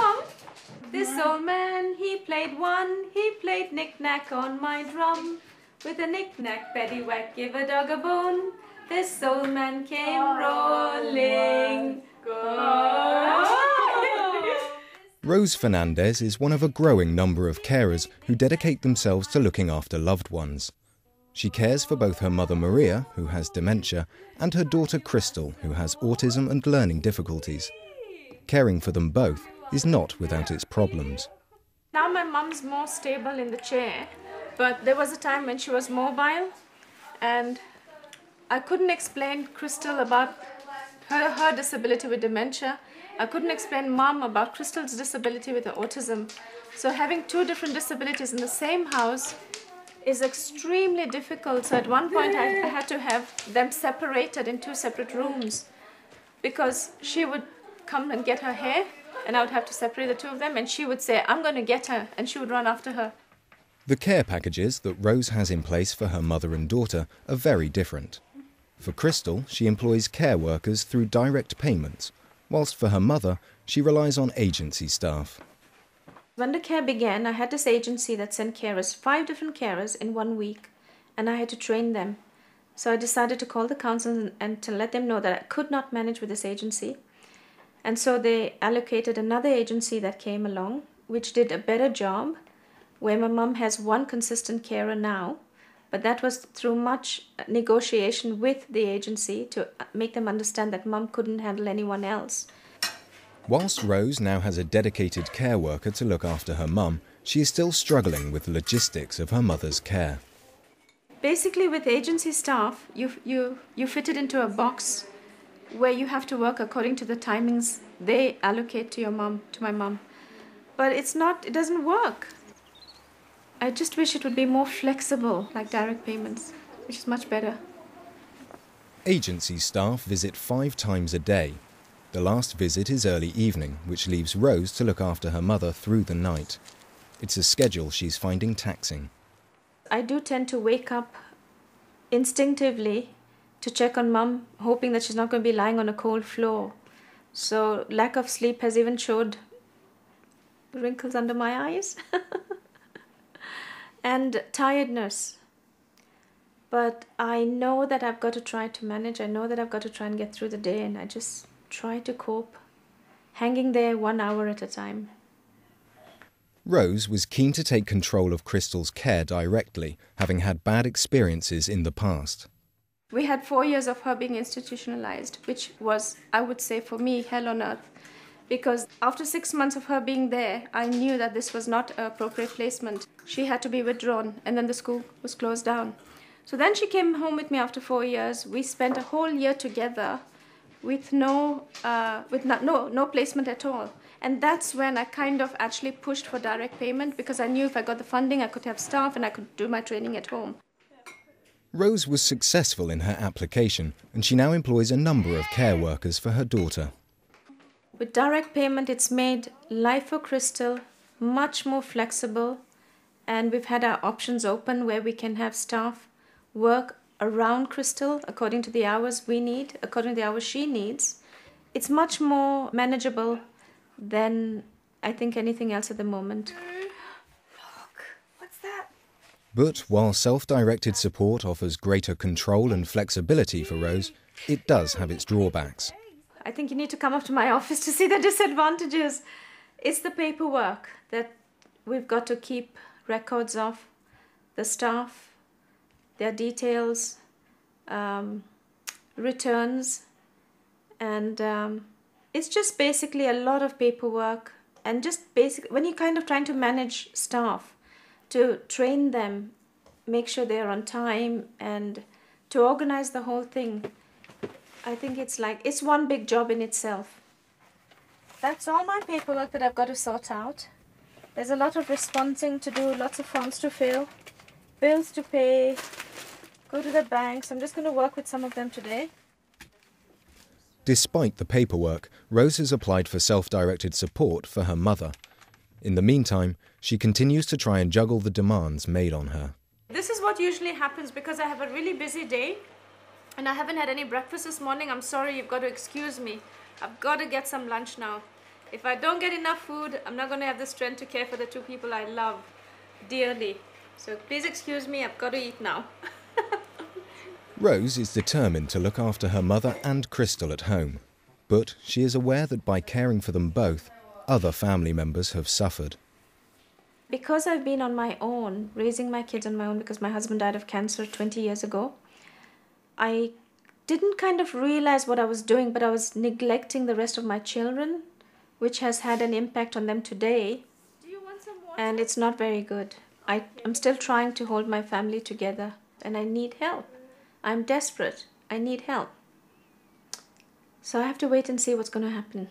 Mom, this old man, he played knick-knack on my drum. With a knick-knack, paddywhack, give a dog a bone. This old man came rolling. Rose Fernandez is one of a growing number of carers who dedicate themselves to looking after loved ones. She cares for both her mother Maria, who has dementia, and her daughter Crystal, who has autism and learning difficulties. Caring for them both is not without its problems. Now my mum's more stable in the chair, but there was a time when she was mobile, and I couldn't explain Crystal about her disability with dementia. I couldn't explain Mum about Crystal's disability with autism. So having two different disabilities in the same house is extremely difficult. So at one point I had to have them separated in two separate rooms, because she would come and get her hair and I would have to separate the two of them, and she would say, "I'm going to get her," and she would run after her. The care packages that Rose has in place for her mother and daughter are very different. For Crystal, she employs care workers through direct payments, whilst for her mother, she relies on agency staff. When the care began, I had this agency that sent carers, 5 different carers in 1 week, and I had to train them. So I decided to call the council and to let them know that I could not manage with this agency. And so they allocated another agency that came along, which did a better job, where my mum has one consistent carer now. But that was through much negotiation with the agency to make them understand that Mum couldn't handle anyone else. Whilst Rose now has a dedicated care worker to look after her mum, she is still struggling with the logistics of her mother's care. Basically, with agency staff, you fit it into a box where you have to work according to the timings they allocate to my mum. But it doesn't work. I just wish it would be more flexible, like direct payments, which is much better. Agency staff visit 5 times a day. The last visit is early evening, which leaves Rose to look after her mother through the night. It's a schedule she's finding taxing. I do tend to wake up instinctively to check on Mum, hoping that she's not going to be lying on a cold floor. So lack of sleep has even showed wrinkles under my eyes. And tiredness. But I know that I've got to try to manage. I know that I've got to try and get through the day, and I just try to cope, hanging there 1 hour at a time. Rose was keen to take control of Crystal's care directly, having had bad experiences in the past. We had 4 years of her being institutionalized, which was, I would say, for me, hell on earth. Because after 6 months of her being there, I knew that this was not an appropriate placement. She had to be withdrawn, and then the school was closed down. So then she came home with me after 4 years. We spent a whole year together with no placement at all. And that's when I kind of actually pushed for direct payment, because I knew if I got the funding, I could have staff and I could do my training at home. Rose was successful in her application, and she now employs a number of care workers for her daughter. With direct payment, it's made life for Crystal much more flexible, and we've had our options open where we can have staff work around Crystal according to the hours we need, according to the hours she needs. It's much more manageable than I think anything else at the moment. Look, what's that? But while self-directed support offers greater control and flexibility for Rose, it does have its drawbacks. I think you need to come up to my office to see the disadvantages. It's the paperwork that we've got to keep records of, the staff, their details, returns, and it's just basically a lot of paperwork, and just basic when you're kind of trying to manage staff, to train them, make sure they're on time, and to organize the whole thing. I think it's one big job in itself. That's all my paperwork that I've got to sort out. There's a lot of responding to do, lots of forms to fill, bills to pay, go to the banks. I'm just going to work with some of them today. Despite the paperwork, Rose has applied for self-directed support for her mother. In the meantime, she continues to try and juggle the demands made on her. This is what usually happens because I have a really busy day and I haven't had any breakfast this morning. I'm sorry, you've got to excuse me. I've got to get some lunch now. If I don't get enough food, I'm not going to have the strength to care for the two people I love dearly. So please excuse me, I've got to eat now. Rose is determined to look after her mother and Crystal at home, but she is aware that by caring for them both, other family members have suffered. Because I've been on my own, raising my kids on my own because my husband died of cancer 20 years ago, I didn't kind of realize what I was doing, but I was neglecting the rest of my children, which has had an impact on them today. Do you want some water? And it's not very good. I'm still trying to hold my family together, and I need help. I'm desperate. I need help. So I have to wait and see what's going to happen.